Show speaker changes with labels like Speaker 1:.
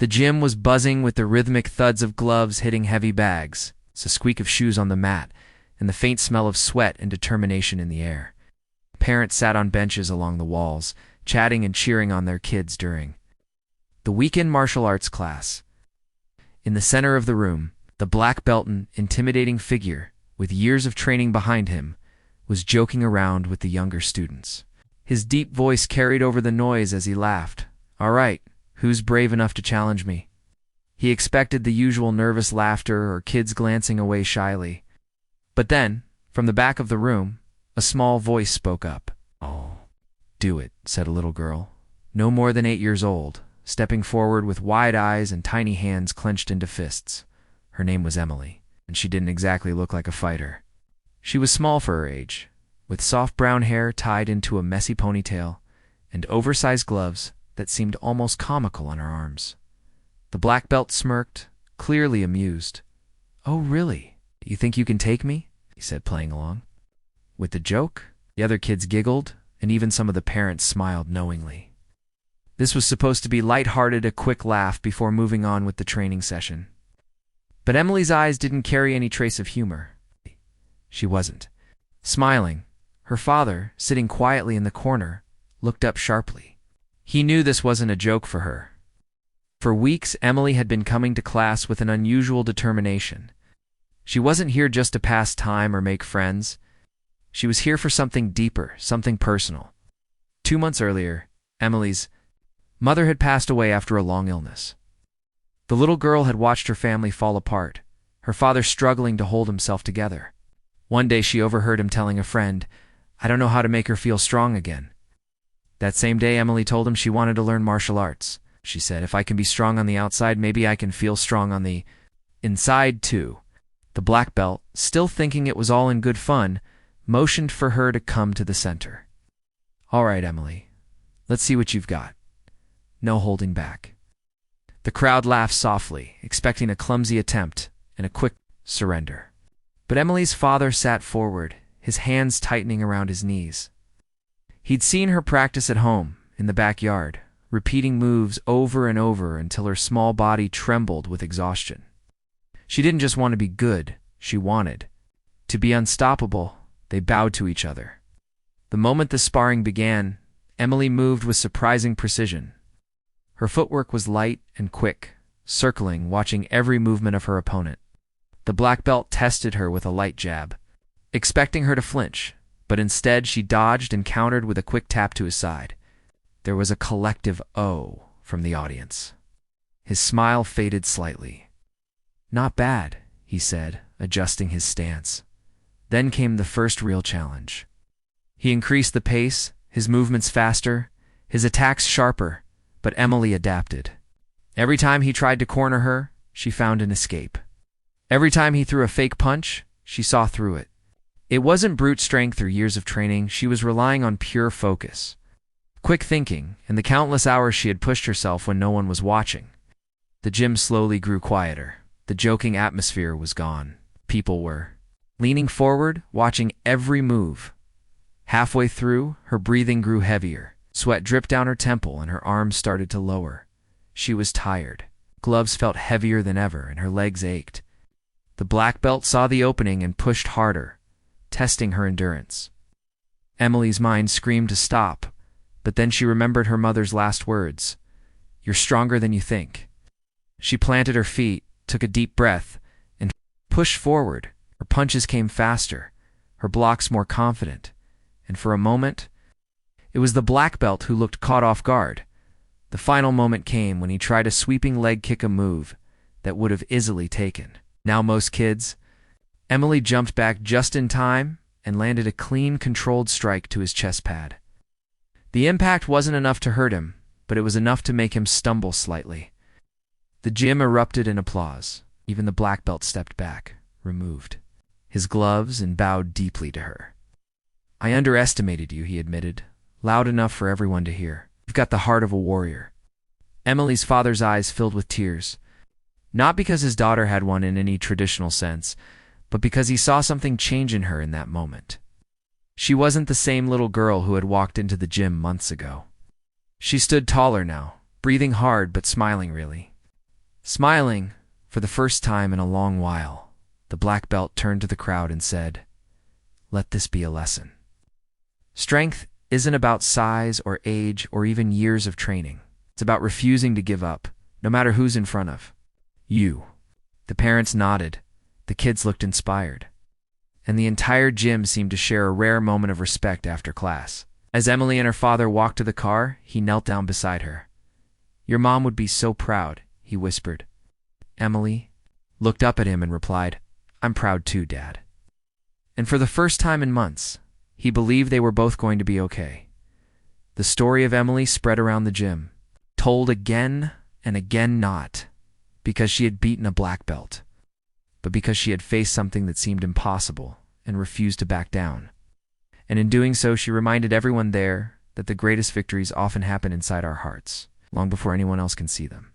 Speaker 1: The gym was buzzing with the rhythmic thuds of gloves hitting heavy bags, the squeak of shoes on the mat, and the faint smell of sweat and determination in the air. Parents sat on benches along the walls, chatting and cheering on their kids during the weekend martial arts class. In the center of the room, the black belt and intimidating figure, with years of training behind him, was joking around with the younger students. His deep voice carried over the noise as he laughed. "All right, who's brave enough to challenge me?" He expected the usual nervous laughter or kids glancing away shyly. But then, from the back of the room, a small voice spoke up. "Oh, do it," said a little girl, no more than 8 years old, stepping forward with wide eyes and tiny hands clenched into fists. Her name was Emily, and she didn't exactly look like a fighter. She was small for her age, with soft brown hair tied into a messy ponytail and oversized gloves that seemed almost comical on her arms. The black belt smirked, clearly amused. "Oh, really? You think you can take me?" he said, playing along. With the joke, the other kids giggled, and even some of the parents smiled knowingly. This was supposed to be lighthearted, a quick laugh before moving on with the training session. But Emily's eyes didn't carry any trace of humor. She wasn't. Smiling, her father, sitting quietly in the corner, looked up sharply. He knew this wasn't a joke for her. For weeks, Emily had been coming to class with an unusual determination. She wasn't here just to pass time or make friends. She was here for something deeper, something personal. 2 months earlier, Emily's mother had passed away after a long illness. The little girl had watched her family fall apart, her father struggling to hold himself together. One day she overheard him telling a friend, "I don't know how to make her feel strong again." That same day, Emily told him she wanted to learn martial arts. She said, "If I can be strong on the outside, maybe I can feel strong on the inside too." The black belt, still thinking it was all in good fun, motioned for her to come to the center. "All right, Emily, let's see what you've got. No holding back." The crowd laughed softly, expecting a clumsy attempt and a quick surrender. But Emily's father sat forward, his hands tightening around his knees. He'd seen her practice at home, in the backyard, repeating moves over and over until her small body trembled with exhaustion. She didn't just want to be good, she wanted to be unstoppable. They bowed to each other. The moment the sparring began, Emily moved with surprising precision. Her footwork was light and quick, circling, watching every movement of her opponent. The black belt tested her with a light jab, expecting her to flinch, but instead she dodged and countered with a quick tap to his side. There was a collective "oh" from the audience. His smile faded slightly. "Not bad," he said, adjusting his stance. Then came the first real challenge. He increased the pace, his movements faster, his attacks sharper, but Emily adapted. Every time he tried to corner her, she found an escape. Every time he threw a fake punch, she saw through it. It wasn't brute strength or years of training, she was relying on pure focus, quick thinking, and the countless hours she had pushed herself when no one was watching. The gym slowly grew quieter. The joking atmosphere was gone. People were leaning forward, watching every move. Halfway through, her breathing grew heavier. Sweat dripped down her temple and her arms started to lower. She was tired. Gloves felt heavier than ever and her legs ached. The black belt saw the opening and pushed harder, testing her endurance. Emily's mind screamed to stop, but then she remembered her mother's last words. "You're stronger than you think." She planted her feet, took a deep breath, and pushed forward. Her punches came faster, her blocks more confident, and for a moment, it was the black belt who looked caught off guard. The final moment came when he tried a sweeping leg kick, a move that would have easily taken now most kids. Emily jumped back just in time and landed a clean, controlled strike to his chest pad. The impact wasn't enough to hurt him, but it was enough to make him stumble slightly. The gym erupted in applause. Even the black belt stepped back, removed his gloves, and bowed deeply to her. "I underestimated you," he admitted, loud enough for everyone to hear. "You've got the heart of a warrior." Emily's father's eyes filled with tears, not because his daughter had one in any traditional sense, but because he saw something change in her in that moment. She wasn't the same little girl who had walked into the gym months ago. She stood taller now, breathing hard but smiling really. Smiling, for the first time in a long while, the black belt turned to the crowd and said, "Let this be a lesson. Strength isn't about size or age or even years of training. It's about refusing to give up, no matter who's in front of you." The parents nodded, the kids looked inspired, and the entire gym seemed to share a rare moment of respect after class. As Emily and her father walked to the car, he knelt down beside her. "Your mom would be so proud," he whispered. Emily looked up at him and replied, "I'm proud too, Dad." And for the first time in months, he believed they were both going to be okay. The story of Emily spread around the gym, told again and again, not because she had beaten a black belt, but because she had faced something that seemed impossible and refused to back down. And in doing so, she reminded everyone there that the greatest victories often happen inside our hearts, long before anyone else can see them.